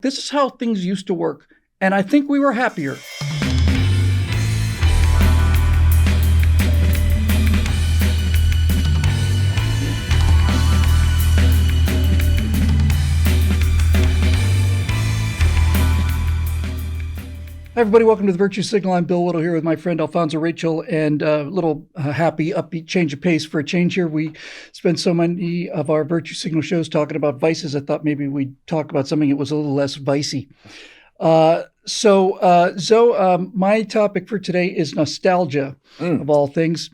This is how things used to work, and I think we were happier. Hi, everybody. Welcome to the Virtue Signal. I'm Bill Whittle here with my friend Alfonso Rachel, and a little happy, upbeat change of pace for a change here. We spend so many of our Virtue Signal shows talking about vices. I thought maybe we'd talk about something that was a little less vicey. So, my topic for today is nostalgia, of all things.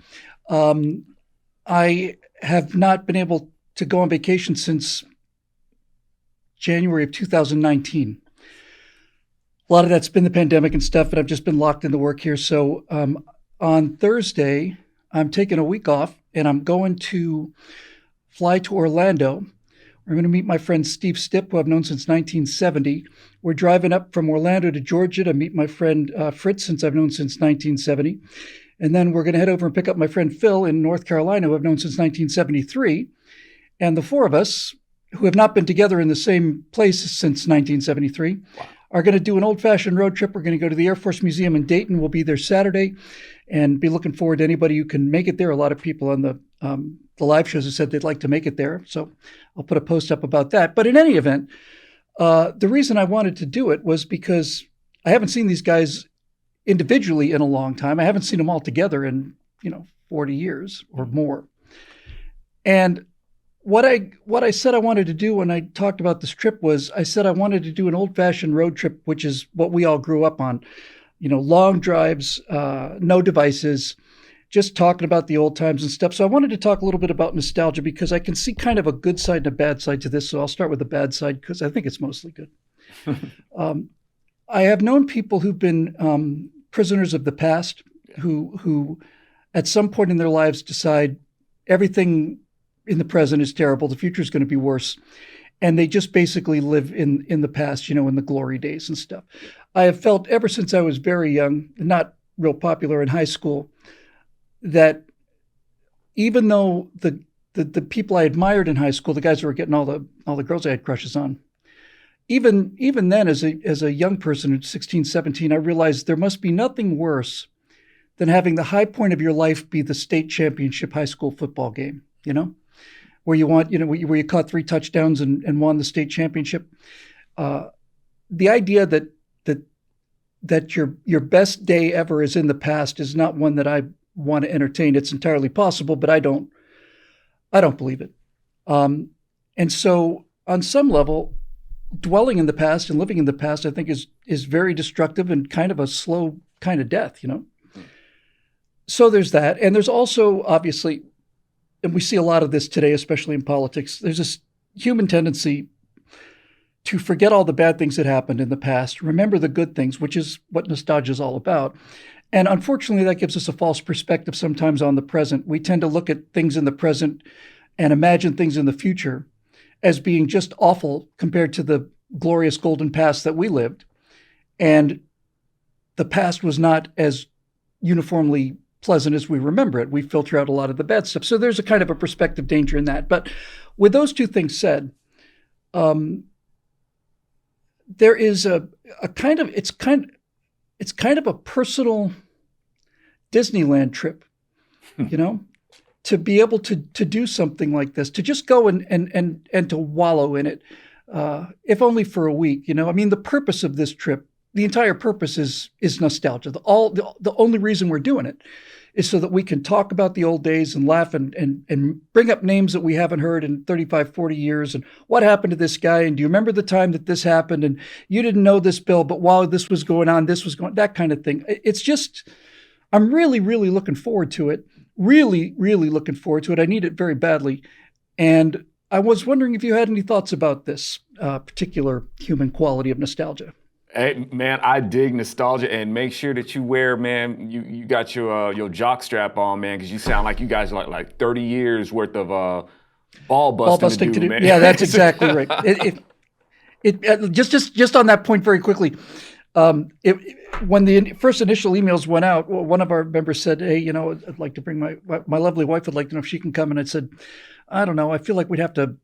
I have not been able to go on vacation since January of 2019. A lot of that's been the pandemic and stuff, but I've just been locked into work here. So on Thursday, I'm taking a week off, and I'm going to fly to Orlando. We're going to meet my friend Steve Stipp, who I've known since 1970. We're driving up from Orlando to Georgia to meet my friend Fritz, since I've known since 1970. And then we're going to head over and pick up my friend Phil in North Carolina, who I've known since 1973. And the four of us, who have not been together in the same place since 1973, are going to do an old-fashioned road trip. We're going to go to the Air Force Museum in Dayton. We'll be there Saturday, and be looking forward to anybody who can make it there. A lot of people on the live shows have said they'd like to make it there, so I'll put a post up about that. But in any event, the reason I wanted to do it was because I haven't seen these guys individually in a long time. I haven't seen them all together in 40 years or more. And what I said I wanted to do when I talked about this trip was, I said I wanted to do an old-fashioned road trip, which is what we all grew up on. Long drives, no devices, just talking about the old times and stuff. So I wanted to talk a little bit about nostalgia, because I can see kind of a good side and a bad side to this. So I'll start with the bad side, because I think it's mostly good. I have known people who've been prisoners of the past, who at some point in their lives decide everything in the present is terrible, the future is going to be worse, and they just basically live in the past, in the glory days and stuff. I have felt ever since I was very young, not real popular in high school, that even though the people I admired in high school, the guys who were getting all the girls I had crushes on, even then as a young person at 16, 17, I realized there must be nothing worse than having the high point of your life be the state championship high school football game, where you caught 3 touchdowns and won the state championship. The idea that your best day ever is in the past is not one that I want to entertain. It's entirely possible, but I don't believe it. And so on some level, dwelling in the past and living in the past, I think is very destructive and kind of a slow kind of death, So there's that. And there's also, obviously, and we see a lot of this today, especially in politics, there's this human tendency to forget all the bad things that happened in the past, remember the good things, which is what nostalgia is all about. And unfortunately, that gives us a false perspective sometimes on the present. We tend to look at things in the present and imagine things in the future as being just awful compared to the glorious golden past that we lived. And the past was not as uniformly pleasant as we remember it. We filter out a lot of the bad stuff. So there's a kind of a perspective danger in that. But with those two things said, there is a kind of, it's kind of a personal Disneyland trip, to be able to do something like this, to just go and to wallow in it, if only for a week. The purpose of this trip, the entire purpose is nostalgia. The only reason we're doing it is so that we can talk about the old days and laugh and bring up names that we haven't heard in 35, 40 years. And what happened to this guy? And do you remember the time that this happened? And you didn't know this, Bill, but while this was going on, that kind of thing. It's just, I'm really, really looking forward to it. Really, really looking forward to it. I need it very badly. And I was wondering if you had any thoughts about this particular human quality of nostalgia. Hey, man, I dig nostalgia, and make sure that you wear, man, you got your jock strap on, man, because you sound like you guys are like 30 years worth of ball busting to do, man. Yeah, that's exactly right. Just on that point very quickly, when the first initial emails went out, one of our members said, hey, I'd like to bring my lovely wife would like to know if she can come. And I said, I don't know. I feel like we'd have to,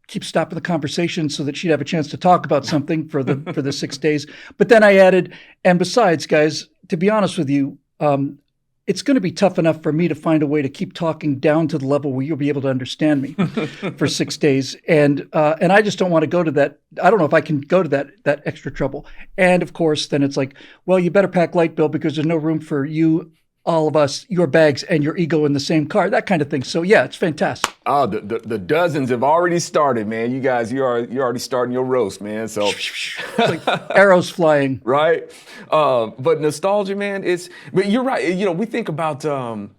keep stopping the conversation so that she'd have a chance to talk about something for the 6 days. But then I added, and besides, guys, to be honest with you, it's going to be tough enough for me to find a way to keep talking down to the level where you'll be able to understand me for 6 days. And I just don't want to go to that. I don't know if I can go to that extra trouble. And of course, then it's like, well, you better pack light, Bill, because there's no room for you, all of us, your bags and your ego in the same car, that kind of thing. So yeah, it's fantastic. Oh, the dozens have already started, man. You guys, you're already starting your roast, man. So it's like arrows flying. Right. But nostalgia, man, but you're right. We think about,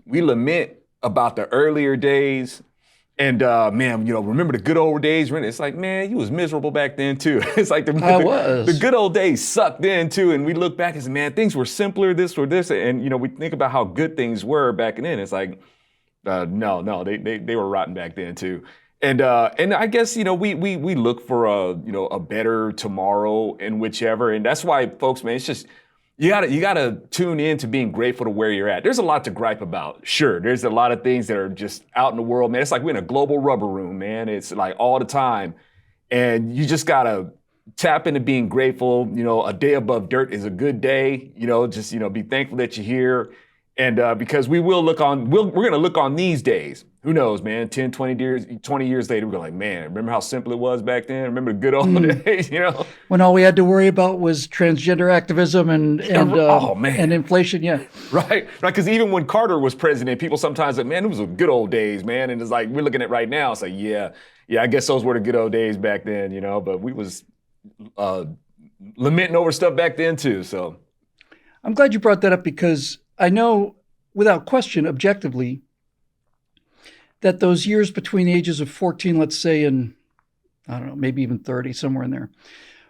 we lament about the earlier days. And man, remember the good old days? It's like, man, you was miserable back then too. It's like the good old days sucked then too. And we look back and say, man, things were simpler, this or this. And we think about how good things were back then. It's like, no, they were rotten back then too. And I guess we look for a better tomorrow in whichever. And that's why, folks, man, it's just. You gotta tune in to being grateful to where you're at. There's a lot to gripe about. Sure, there's a lot of things that are just out in the world, man. It's like we're in a global rubber room, man. It's like all the time. And you just gotta tap into being grateful. A day above dirt is a good day. Just be thankful that you're here. And because we will we're gonna look on these days. Who knows, man, 10, 20 years later, we're like, man, remember how simple it was back then? Remember the good old days, When all we had to worry about was transgender activism and inflation, yeah. Right, because even when Carter was president, people sometimes said, man, it was the good old days, man. And it's like, we're looking at right now, it's like, yeah, I guess those were the good old days back then, but we was lamenting over stuff back then too, so. I'm glad you brought that up because I know, without question, objectively, that those years between the ages of 14, let's say, and I don't know, maybe even 30, somewhere in there,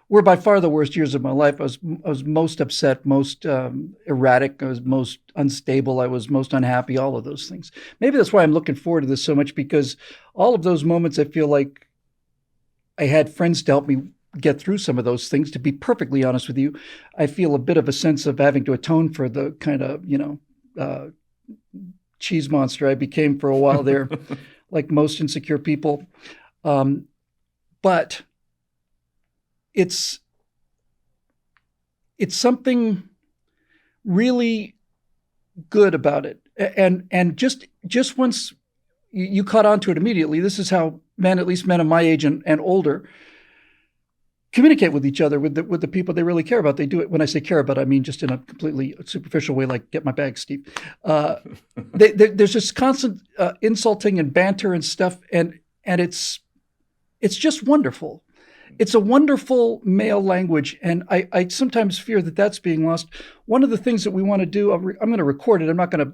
were by far the worst years of my life. I was most upset, most erratic. I was most unstable. I was most unhappy, all of those things. Maybe that's why I'm looking forward to this so much, because all of those moments, I feel like I had friends to help me get through some of those things. To be perfectly honest with you, I feel a bit of a sense of having to atone for the kind of, cheese monster I became for a while there, like most insecure people. But it's something really good about it. And just once you caught on to it immediately, this is how at least men of my age and older, communicate with each other, with the people they really care about. They do it. When I say care about, I mean just in a completely superficial way, like get my bag, Steve. There's this constant insulting and banter and stuff, and it's just wonderful. It's a wonderful male language, and I sometimes fear that that's being lost. One of the things that we want to do, I'm going to record it. I'm not going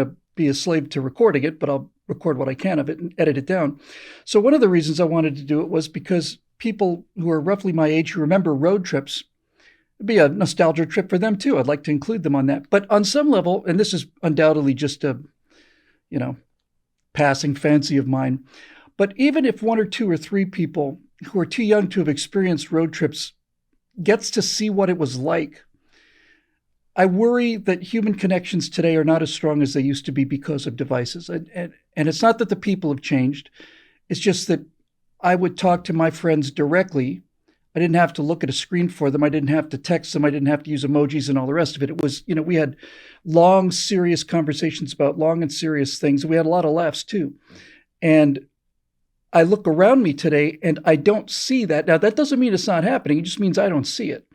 to be a slave to recording it, but I'll record what I can of it and edit it down. So one of the reasons I wanted to do it was because people who are roughly my age who remember road trips, it'd be a nostalgia trip for them too. I'd like to include them on that. But on some level, and this is undoubtedly just a, passing fancy of mine, but even if 1 or 2 or 3 people who are too young to have experienced road trips gets to see what it was like, I worry that human connections today are not as strong as they used to be because of devices. And it's not that the people have changed. It's just that I would talk to my friends directly. I didn't have to look at a screen for them. I didn't have to text them. I didn't have to use emojis and all the rest of it. It was, we had long, serious conversations about long and serious things. We had a lot of laughs too. And I look around me today and I don't see that. Now, that doesn't mean it's not happening. It just means I don't see it.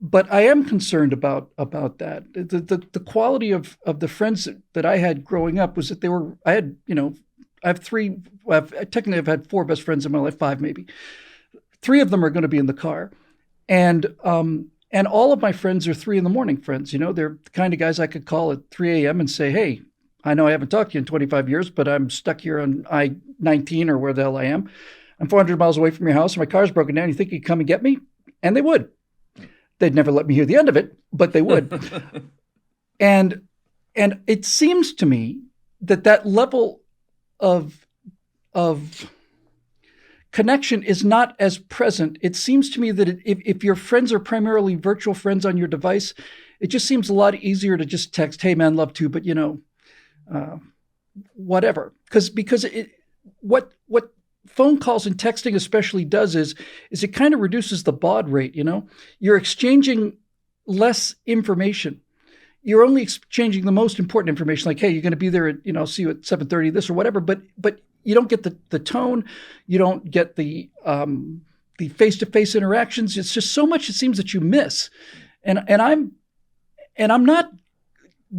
But I am concerned about that. The quality of the friends that I had growing up was that I've had 4 best friends in my life, 5 maybe. 3 of them are going to be in the car. And all of my friends are 3 a.m. friends. They're the kind of guys I could call at 3 a.m. and say, hey, I know I haven't talked to you in 25 years, but I'm stuck here on I-19 or where the hell I am. I'm 400 miles away from your house and my car's broken down. You think you'd come and get me? And they would. They'd never let me hear the end of it, but they would. And it seems to me that level of connection is not as present. It seems to me that if your friends are primarily virtual friends on your device, it just seems a lot easier to just text, hey man, love to, but whatever. Because what phone calls and texting especially does is it kind of reduces the baud rate. You're exchanging less information. You're only exchanging the most important information, like, hey, you're going to be there at, I'll see you at 7:30, this or whatever. But you don't get the tone, you don't get the face-to-face interactions. It's just so much, it seems, that you miss. And I'm not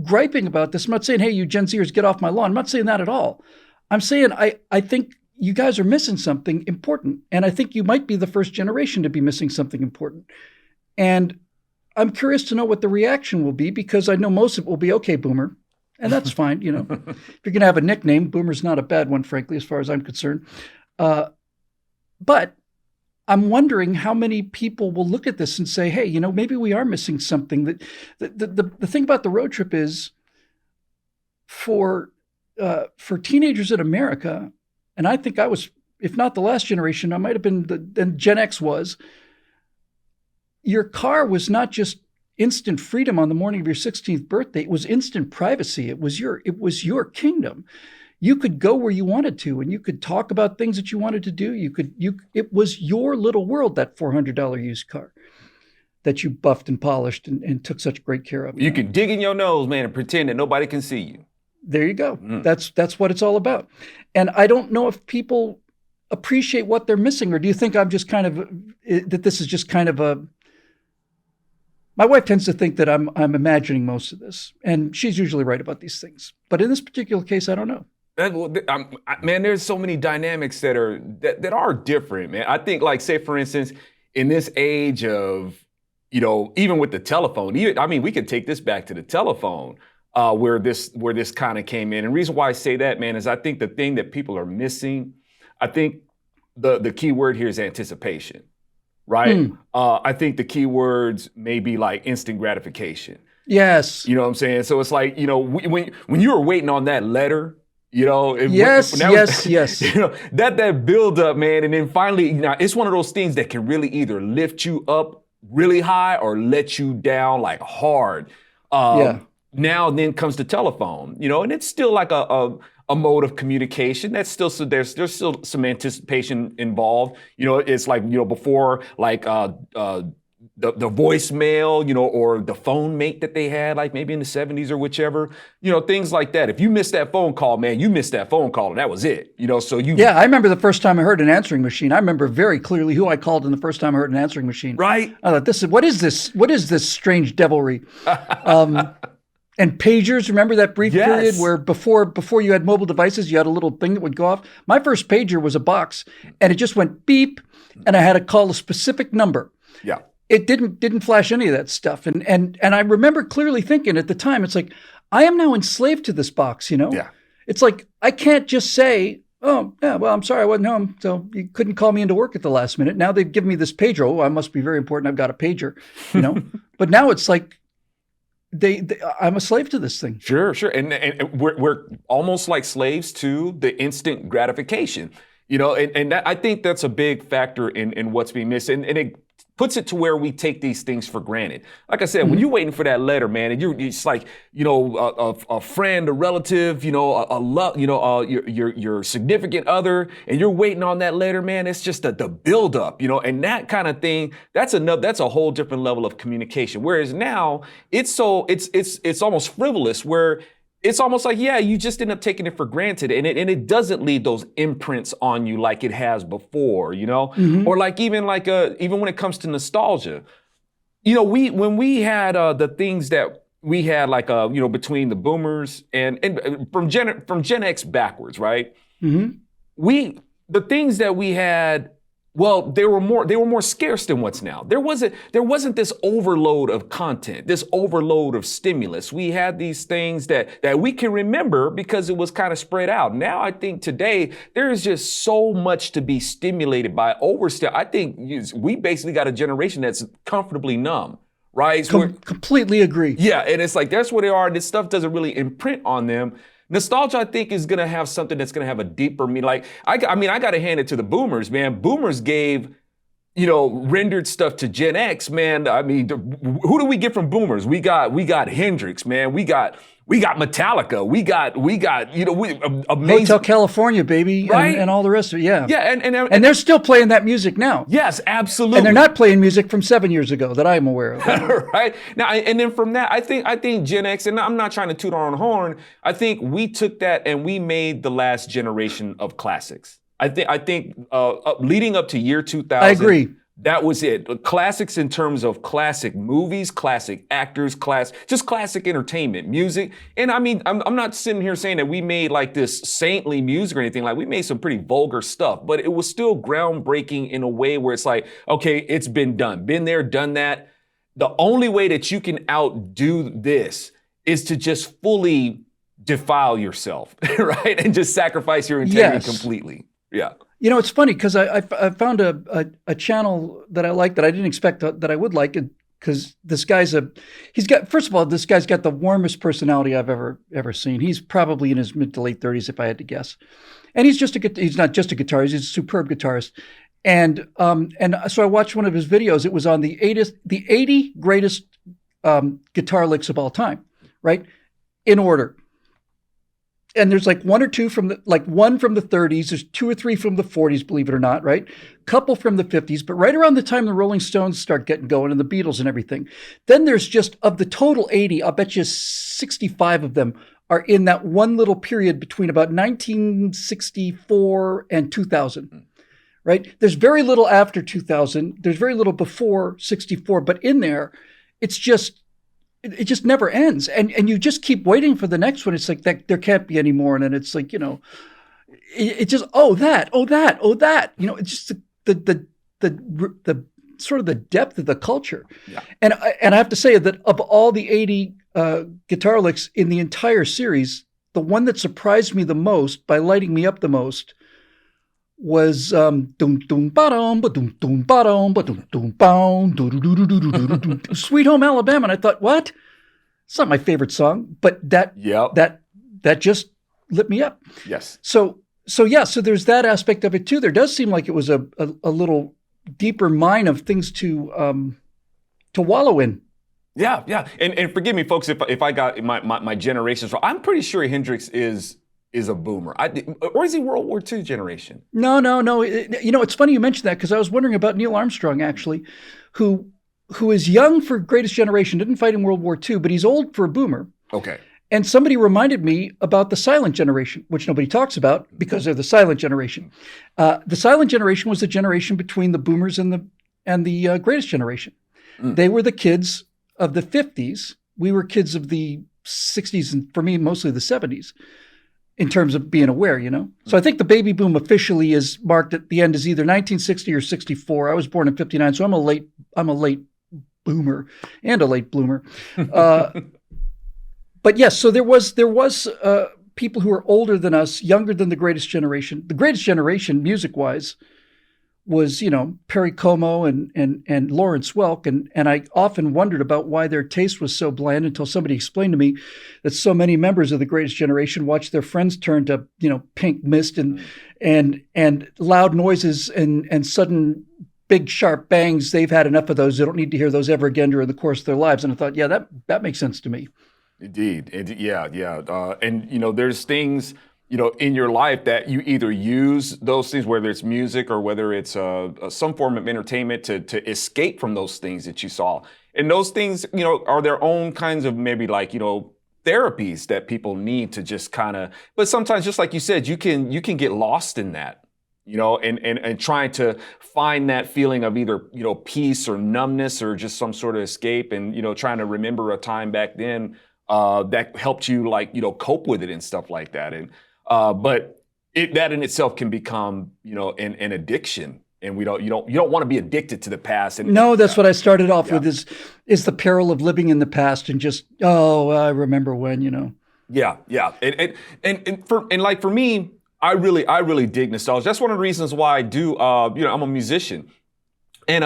griping about this. I'm not saying, hey, you Gen Zers, get off my lawn. I'm not saying that at all. I'm saying I think you guys are missing something important. And I think you might be the first generation to be missing something important. And I'm curious to know what the reaction will be, because I know most of it will be, okay, Boomer. And that's fine. If you're going to have a nickname, Boomer's not a bad one, frankly, as far as I'm concerned. But I'm wondering how many people will look at this and say, hey, maybe we are missing something. That the thing about the road trip is for teenagers in America, and I think I was, if not the last generation, I might have been, then Gen X was, your car was not just instant freedom on the morning of your 16th birthday. It was instant privacy. It was your kingdom. You could go where you wanted to, and you could talk about things that you wanted to do. It was your little world, that $400 used car that you buffed and polished and took such great care of. You can dig in your nose, man, and pretend that nobody can see you. There you go. That's what it's all about. And I don't know if people appreciate what they're missing, or do you think I'm just kind of, that this is just kind of a, my wife tends to think that I'm imagining most of this, and she's usually right about these things. But in this particular case, I don't know. Man, there's so many dynamics that are different, man. I think, like, say, for instance, in this age of, even with the telephone, we could take this back to the telephone, where this kind of came in. And the reason why I say that, man, is I think the thing that people are missing, I think the key word here is anticipation. Right? I think the key words may be like instant gratification. Yes. You know what I'm saying? So it's like, when you were waiting on that letter, yes. That build up, man. And then finally, it's one of those things that can really either lift you up really high or let you down like hard. Now then comes the telephone, and it's still like a mode of communication. That's still, so there's still some anticipation involved. It's like, before, like the voicemail, or the phone mate that they had, like maybe in the 70s or whichever, things like that. If you missed that phone call, man, you missed that phone call, and that was it. So you. Yeah, I remember the first time I heard an answering machine. I remember very clearly who I called in the first time I heard an answering machine. Right. I thought, what is this strange devilry? And pagers, remember that brief period where before you had mobile devices, you had a little thing that would go off? My first pager was a box, and it just went beep, and I had to call a specific number. Yeah. It didn't flash any of that stuff. And I remember clearly thinking at the time, it's like, I am now enslaved to this box, Yeah. It's like, I can't just say, oh, yeah, well, I'm sorry, I wasn't home, so you couldn't call me into work at the last minute. Now they've given me this pager. Oh, I must be very important. I've got a pager, But now it's like, I'm a slave to this thing. Sure. And we're almost like slaves to the instant gratification, and that, I think that's a big factor in what's being missed. And it puts it to where we take these things for granted. Like I said, when you're waiting for that letter, man, and it's like, a friend, a relative, your significant other, and you're waiting on that letter, man, it's just the buildup, and that kind of thing, that's a whole different level of communication. Whereas now it's almost frivolous, where it's almost like, you just end up taking it for granted, and it doesn't leave those imprints on you like it has before, or like even when it comes to nostalgia, when we had the things that we had, like between the boomers and from Gen X backwards, right? Mm-hmm. The things that we had, well, they were more scarce than what's now. There wasn't this overload of content, this overload of stimulus. We had these things that we can remember because it was kind of spread out. Now I think today there is just so much to be stimulated by. I think we basically got a generation that's comfortably numb, right? Completely agree. Yeah, and it's like that's where they are. This stuff doesn't really imprint on them. Nostalgia, I think, is going to have something that's going to have a deeper meaning. Like, I got to hand it to the boomers, man. Boomers gave rendered stuff to Gen X, man. I mean, who do we get from boomers? We got Hendrix, man. We got Metallica. We got amazing Hotel California, baby, right? and all the rest of it. Yeah, yeah, and they're still playing that music now. Yes, absolutely. And they're not playing music from 7 years ago that I'm aware of. Right now, and then from that, I think Gen X, and I'm not trying to toot our own horn. I think we took that and we made the last generation of classics. I think leading up to year 2000, I agree. That was it. Classics in terms of classic movies, classic actors, just classic entertainment, music. And I mean, I'm not sitting here saying that we made like this saintly music or anything. Like we made some pretty vulgar stuff, but it was still groundbreaking in a way where it's like, okay, it's been done, been there, done that. The only way that you can outdo this is to just fully defile yourself, right? And just sacrifice your integrity completely. Yeah. It's funny because I found a channel that I like that I didn't expect that I would like, because this guy's first of all, this guy's got the warmest personality I've ever seen. He's probably in his mid to late 30s, if I had to guess. And he's not just a guitarist, he's a superb guitarist. And so I watched one of his videos. It was on the 80 greatest guitar licks of all time, right? In order. And there's like one from the 30s. There's 2 or 3 from the 40s, believe it or not, right? Couple from the 50s, but right around the time the Rolling Stones start getting going and the Beatles and everything. Then there's just, of the total 80, I'll bet you 65 of them are in that one little period between about 1964 and 2000, right? There's very little after 2000. There's very little before 64, but in there, it just never ends. And you just keep waiting for the next one. It's like that there can't be any more. And then it's like, it just, that. It's just the sort of the depth of the culture. Yeah. And I have to say that of all the 80 guitar licks in the entire series, the one that surprised me the most by lighting me up the most was Sweet Home Alabama. And I thought, what? It's not my favorite song, but that just lit me up. Yes. So there's that aspect of it too. There does seem like it was a little deeper mine of things to wallow in. Yeah. And forgive me, folks, if I got my generations wrong. I'm pretty sure Hendrix is a boomer. Or is he World War II generation? No. It's funny you mentioned that, because I was wondering about Neil Armstrong, actually, who is young for Greatest Generation, didn't fight in World War II, but he's old for a boomer. Okay. And somebody reminded me about the Silent Generation, which nobody talks about because they're the Silent Generation. The Silent Generation was the generation between the boomers and the Greatest Generation. They were the kids of the 50s. We were kids of the 60s, and for me, mostly the 70s. In terms of being aware, So I think the baby boom officially is marked at the end as either 1960 or 64. I was born in 59, so I'm a late boomer and a late bloomer. But yes, so there was people who were older than us, younger than the Greatest Generation. The Greatest Generation, music-wise, was, Perry Como and Lawrence Welk. And I often wondered about why their taste was so bland until somebody explained to me that so many members of the Greatest Generation watched their friends turn to, pink mist and loud noises and sudden big sharp bangs. They've had enough of those. They don't need to hear those ever again during the course of their lives. And I thought, yeah, that makes sense to me. Indeed. Yeah. And, there's things, in your life that you either use those things, whether it's music or whether it's some form of entertainment to escape from those things that you saw. And those things, are their own kinds of maybe like, therapies that people need to just kind of, but sometimes just like you said, you can get lost in that, and trying to find that feeling of either, peace or numbness or just some sort of escape and, trying to remember a time back then that helped you cope with it and stuff like that. And, but that in itself can become, an addiction, and you don't want to be addicted to the past. And no, that's what I started off with is the peril of living in the past and just, I remember when, Yeah. And for me, I really dig nostalgia. That's one of the reasons why I do, I'm a musician, and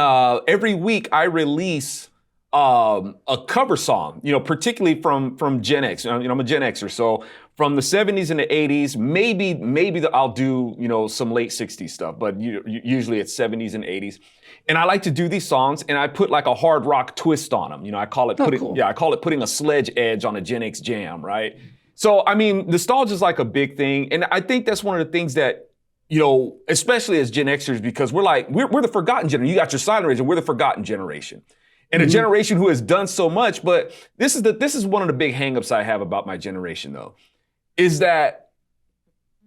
every week I release a cover song, particularly from Gen X. I'm a Gen Xer, so from the 70s and the 80s. Maybe I'll do, some late 60s stuff, but usually it's 70s and 80s. And I like to do these songs and I put like a hard rock twist on them. I call it putting a sledge edge on a Gen X jam, right? So, I mean, nostalgia is like a big thing. And I think that's one of the things that, especially as Gen Xers, because we're the forgotten generation. You got your silent generation, we're the forgotten generation. And a generation who has done so much, but this is one of the big hangups I have about my generation, though, is that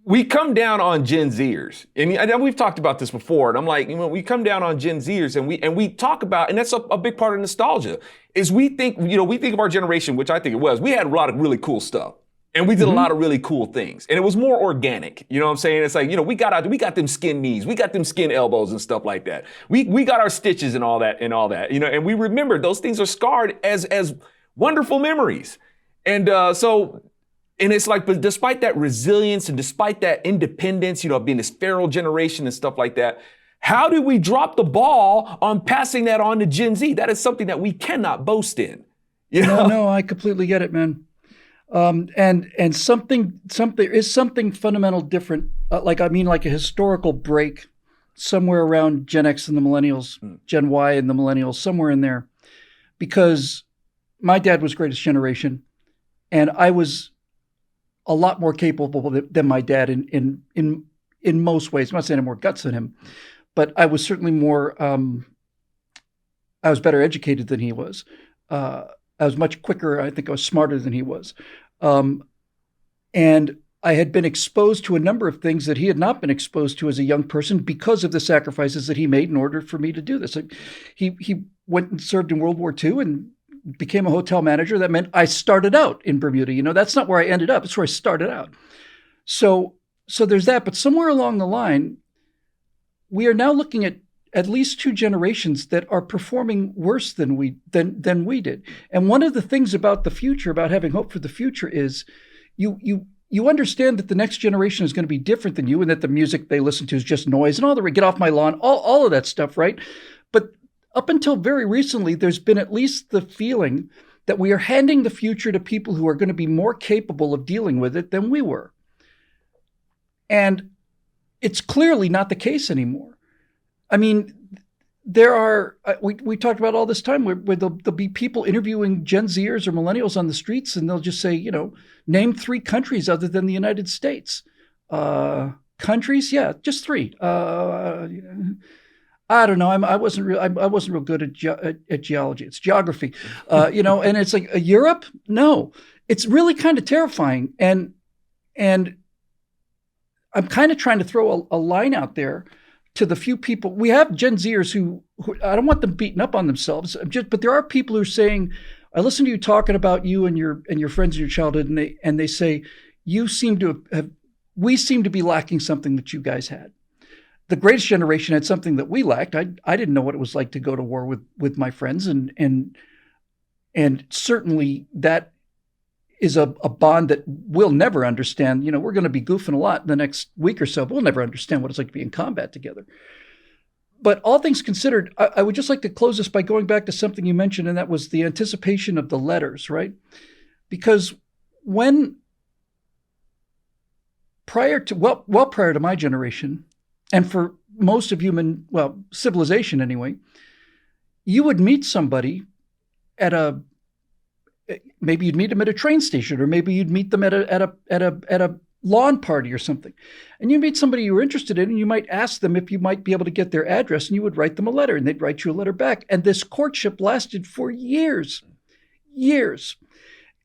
we come down on Gen Zers, and we've talked about this before. And I'm like, we come down on Gen Zers, and we talk about, and that's a big part of nostalgia, is we think of our generation, which I think it was. We had a lot of really cool stuff. And we did a lot of really cool things. And it was more organic. You know what I'm saying? It's like, we got them skin knees. We got them skin elbows and stuff like that. We got our stitches and all that. And we remember those things are scarred as wonderful memories. And and it's like, but despite that resilience and despite that independence, being this feral generation and stuff like that, how did we drop the ball on passing that on to Gen Z? That is something that we cannot boast in. No, I completely get it, man. And something fundamental different, like a historical break somewhere around Gen X and the millennials, Gen Y and the millennials, somewhere in there, because my dad was greatest generation and I was a lot more capable than my dad in most ways. I'm not saying I had more guts than him, but I was certainly more, I was better educated than he was. I was much quicker. I think I was smarter than he was. And I had been exposed to a number of things that he had not been exposed to as a young person because of the sacrifices that he made in order for me to do this. He went and served in World War II and became a hotel manager. That meant I started out in Bermuda. That's not where I ended up. It's where I started out. So there's that. But somewhere along the line, we are now looking at least two generations that are performing worse than we did. And one of the things about the future, about having hope for the future, is you understand that the next generation is going to be different than you, and that the music they listen to is just noise and all the get off my lawn, all of that stuff, right? But up until very recently, there's been at least the feeling that we are handing the future to people who are going to be more capable of dealing with it than we were. And it's clearly not the case anymore. I mean, there are, we talked about all this time where there'll be people interviewing Gen Zers or millennials on the streets, and they'll just say, name 3 countries other than the United States. Countries? Yeah, just 3. I don't know. I wasn't real good at geology. It's geography, and it's like Europe. No, it's really kind of terrifying. And I'm kind of trying to throw a line out there to the few people. We have Gen Zers who I don't want them beating up on themselves, but there are people who are saying, I listen to you talking about you and your friends in your childhood, and they say, we seem to be lacking something that you guys had. The greatest generation had something that we lacked. I didn't know what it was like to go to war with my friends, and certainly that is a bond that we'll never understand. We're going to be goofing a lot in the next week or so, but we'll never understand what it's like to be in combat together. But all things considered, I would just like to close this by going back to something you mentioned, and that was the anticipation of the letters, right? Because prior to my generation, and for most of civilization anyway, you would meet somebody maybe you'd meet them at a train station, or maybe you'd meet them at a lawn party or something. And you meet somebody you were interested in, and you might ask them if you might be able to get their address, and you would write them a letter, and they'd write you a letter back. And this courtship lasted for years.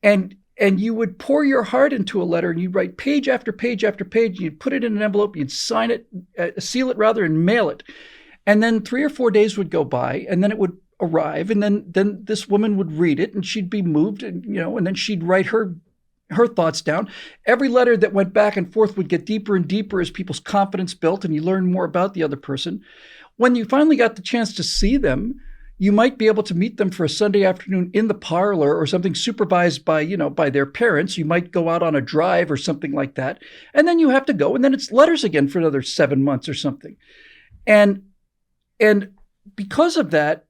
And you would pour your heart into a letter, and you'd write page after page after page. You'd put it in an envelope, you'd sign it, seal it rather, and mail it. And then 3 or 4 days would go by, and then it would arrive, and then this woman would read it, and she'd be moved, and then she'd write her thoughts down. Every letter that went back and forth would get deeper and deeper as people's confidence built, and you learn more about the other person. When you finally got the chance to see them, you might be able to meet them for a Sunday afternoon in the parlor or something, supervised by their parents. You might go out on a drive or something like that, and then you have to go, and then it's letters again for another 7 months or something. And because of that,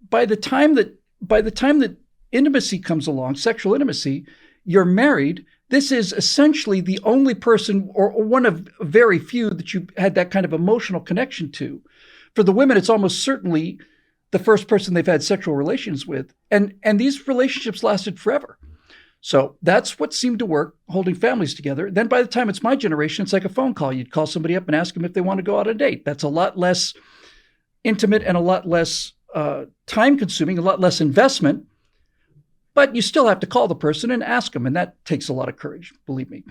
by the time that intimacy comes along, sexual intimacy, you're married, this is essentially the only person or one of very few that you had that kind of emotional connection to. For the women, it's almost certainly the first person they've had sexual relations with. And these relationships lasted forever. So that's what seemed to work, holding families together. Then by the time it's my generation, it's like a phone call. You'd call somebody up and ask them if they want to go out on a date. That's a lot less intimate and a lot less time consuming, a lot less investment. But you still have to call the person and ask them. And that takes a lot of courage, believe me.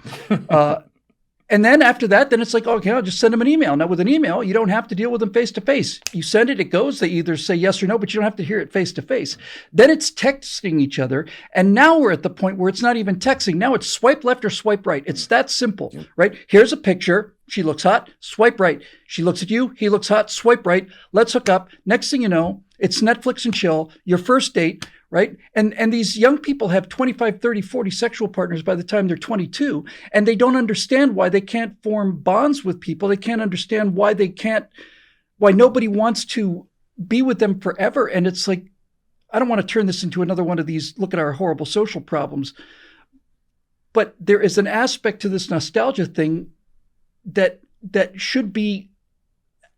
And then after that, then it's like, okay, I'll just send them an email. Now with an email, you don't have to deal with them face to face. You send it, it goes, they either say yes or no, but you don't have to hear it face to face. Then it's texting each other. And now we're at the point where it's not even texting. Now it's swipe left or swipe right. It's that simple, right? Here's a picture. She looks hot, swipe right. She looks at you, he looks hot, swipe right. Let's hook up. Next thing you know, it's Netflix and chill, your first date, right? And these young people have 25, 30, 40 sexual partners by the time they're 22, and they don't understand why they can't form bonds with people. They can't understand why nobody wants to be with them forever. And it's like, I don't want to turn this into another one of these, look at our horrible social problems. But there is an aspect to this nostalgia thing that should be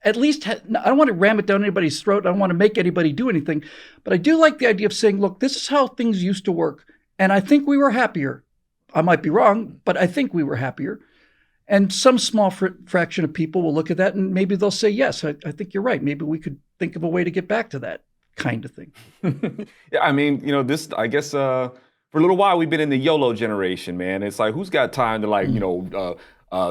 at least, I don't want to ram it down anybody's throat. I don't want to make anybody do anything. But I do like the idea of saying, look, this is how things used to work. And I think we were happier. I might be wrong, but I think we were happier. And some small fraction of people will look at that and maybe they'll say, yes, I think you're right. Maybe we could think of a way to get back to that kind of thing. Yeah, I mean, this, I guess, for a little while, we've been in the YOLO generation, man. It's like, who's got time to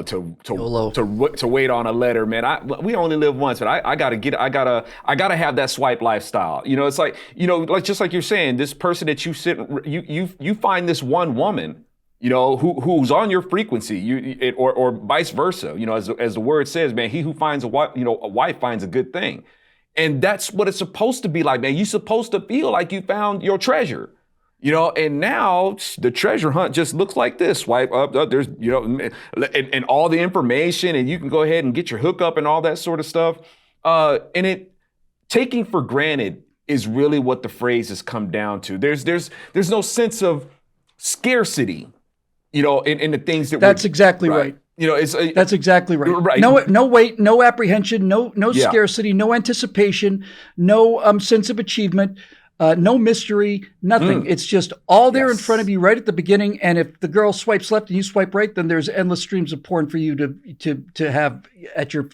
to wait on a letter, man. We only live once, but I gotta have that swipe lifestyle. It's like, like just like you're saying, this person that you find this one woman, who's on your frequency, or vice versa. As the word says, man, he who finds a wife finds a good thing, and that's what it's supposed to be like, man. You're supposed to feel like you found your treasure. And now the treasure hunt just looks like this. Swipe up, there's, and all the information, and you can go ahead and get your hookup and all that sort of stuff. And taking for granted is really what the phrase has come down to. There's no sense of scarcity, in the things that that's exactly right. That's exactly right. Right. No wait, no apprehension, no scarcity, no anticipation, no sense of achievement. No mystery, nothing. It's just all there in front of you right at the beginning. And if the girl swipes left and you swipe right, then there's endless streams of porn for you to have at your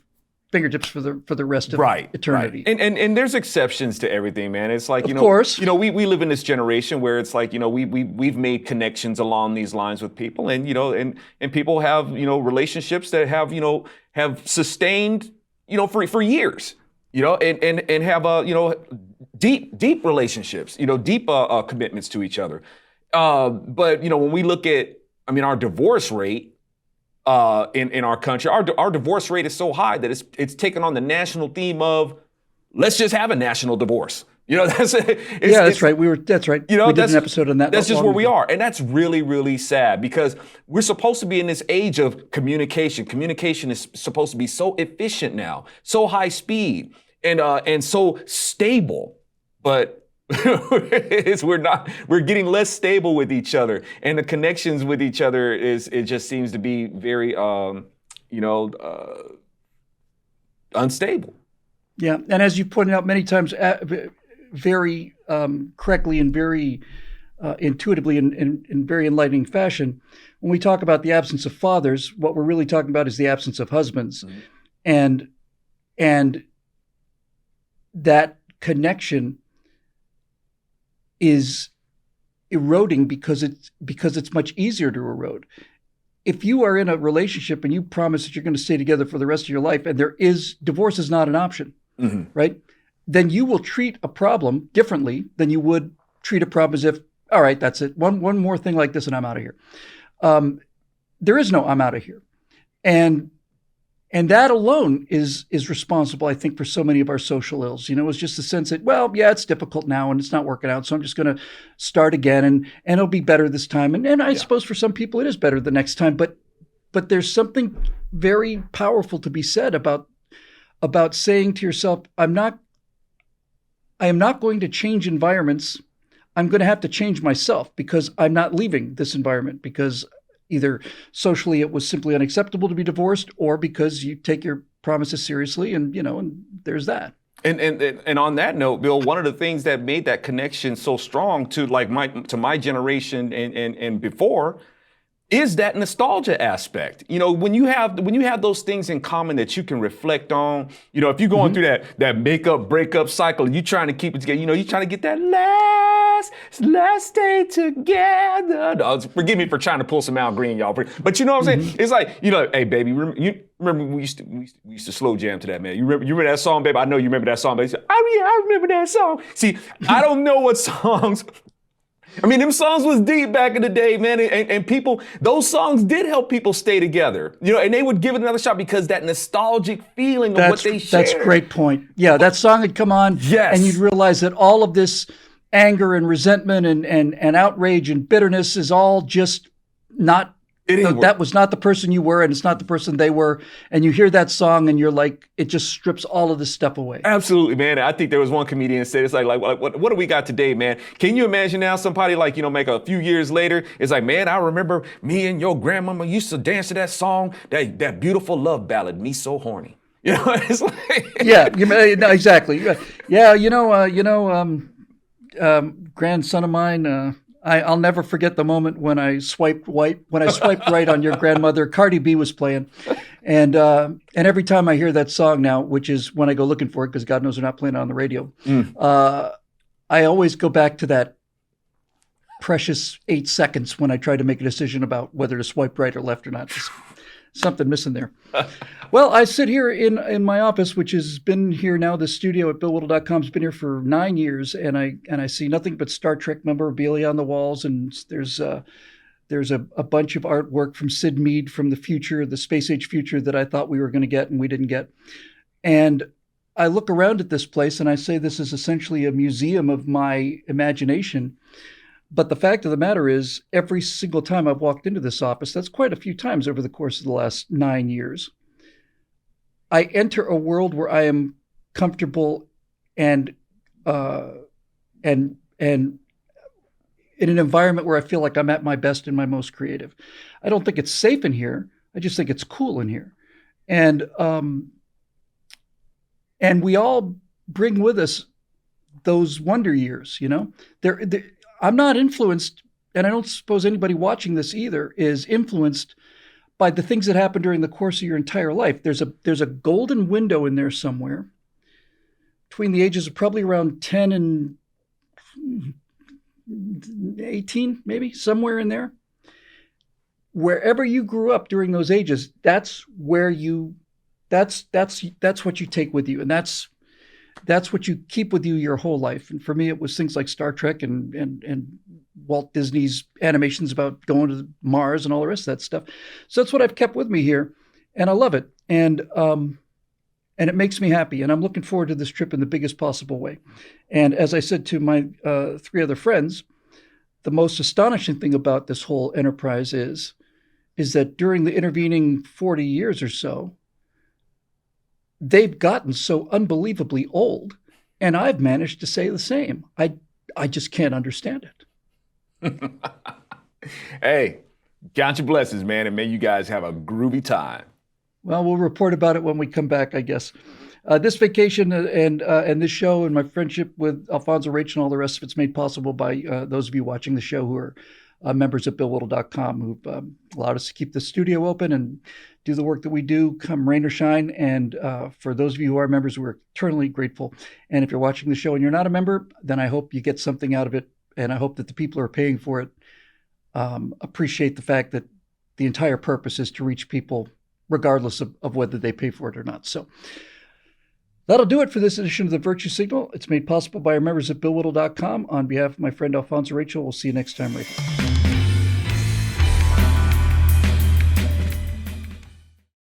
fingertips for the rest of eternity. Right. And there's exceptions to everything, man. It's like, of course. We live in this generation where it's like, we've made connections along these lines with people, and and people have, relationships that have sustained, for years. And have deep relationships, deep commitments to each other. But when we look at, our divorce rate in our country, our divorce rate is so high that it's taken on the national theme of let's just have a national divorce. That's right. That's right. We did an episode on that. That's just where we are, and that's really, really sad because we're supposed to be in this age of communication. Communication is supposed to be so efficient now, so high speed, and so stable, but we're not. We're getting less stable with each other, and the connections with each other it just seems to be very unstable. Yeah, and as you pointed out many times, very correctly and very intuitively in very enlightening fashion, when we talk about the absence of fathers, what we're really talking about is the absence of husbands, and that connection is eroding because it's much easier to erode. If you are in a relationship and you promise that you're going to stay together for the rest of your life, and divorce is not an option, right? Then you will treat a problem differently than you would treat a problem as if, all right, that's it. One more thing like this and I'm out of here. There is no I'm out of here. And that alone is responsible, I think, for so many of our social ills. It's just the sense that, well, yeah, it's difficult now and it's not working out, so I'm just going to start again and it'll be better this time. And I suppose for some people it is better the next time. But there's something very powerful to be said about saying to yourself, I am not going to change environments. I'm going to have to change myself because I'm not leaving this environment because either socially it was simply unacceptable to be divorced, or because you take your promises seriously, and and there's that. And on that note, Bill, one of the things that made that connection so strong to my generation and before is that nostalgia aspect. When you have those things in common that you can reflect on, if you're going through that makeup breakup cycle and you're trying to keep it together, you're trying to get that last day together. No, forgive me for trying to pull some Al Green, y'all. But you know what I'm saying? It's like, hey, baby, remember we used to slow jam to that, man. You remember that song, baby? I know you remember that song, baby. Oh yeah, I remember that song. See, I don't know what songs. I mean, them songs was deep back in the day, man, and people, those songs did help people stay together, and they would give it another shot because that nostalgic feeling of what they shared. That's a great point. Yeah, that song had come on, yes, and you'd realize that all of this anger and resentment and outrage and bitterness is all just not, that was not the person you were, and it's not the person they were. And you hear that song and you're like, it just strips all of this stuff away. Absolutely, man. I think there was one comedian that said, it's like what do we got today, man? Can you imagine now somebody make a few years later, it's like, man, I remember me and your grandmama used to dance to that song, that beautiful love ballad, Me So Horny. It's like yeah, exactly. Yeah, grandson of mine, I'll never forget the moment when I swiped right on your grandmother. Cardi B was playing, and every time I hear that song now, which is when I go looking for it, because God knows they're not playing it on the radio, I always go back to that precious 8 seconds when I try to make a decision about whether to swipe right or left or not. There's something missing there. Well, I sit here in my office, which has been here now. The studio at BillWhittle.com has been here for 9 years, and I see nothing but Star Trek memorabilia on the walls, and there's a bunch of artwork from Sid Mead from the future, the space age future, that I thought we were going to get and we didn't get. And I look around at this place and I say this is essentially a museum of my imagination. But the fact of the matter is, every single time I've walked into this office, that's quite a few times over the course of the last 9 years, I enter a world where I am comfortable and in an environment where I feel like I'm at my best and my most creative. I don't think it's safe in here. I just think it's cool in here. And we all bring with us those wonder years, I'm not influenced, and I don't suppose anybody watching this either is influenced by the things that happen during the course of your entire life. There's a golden window in there somewhere between the ages of probably around 10 and 18, maybe somewhere in there. Wherever you grew up during those ages, that's what you take with you, and that's what you keep with you your whole life. And for me, it was things like Star Trek and Walt Disney's animations about going to Mars and all the rest of that stuff. So that's what I've kept with me here, and I love it. And it makes me happy. And I'm looking forward to this trip in the biggest possible way. And as I said to my 3 other friends, the most astonishing thing about this whole enterprise is that during the intervening 40 years or so, they've gotten so unbelievably old, and I've managed to say the same. I just can't understand it. Hey, count your blessings, man, and may you guys have a groovy time. Well, we'll report about it when we come back, I guess. This vacation and this show and my friendship with Alfonso, Rachel, and all the rest of it's made possible by those of you watching the show who are members at BillWhittle.com, who've allowed us to keep the studio open and do the work that we do, come rain or shine. And for those of you who are members, we're eternally grateful. And if you're watching the show and you're not a member, then I hope you get something out of it. And I hope that the people who are paying for it appreciate the fact that the entire purpose is to reach people regardless of whether they pay for it or not. So that'll do it for this edition of The Virtue Signal. It's made possible by our members at BillWhittle.com. On behalf of my friend Alfonso, Rachel, we'll see you next time, Rachel.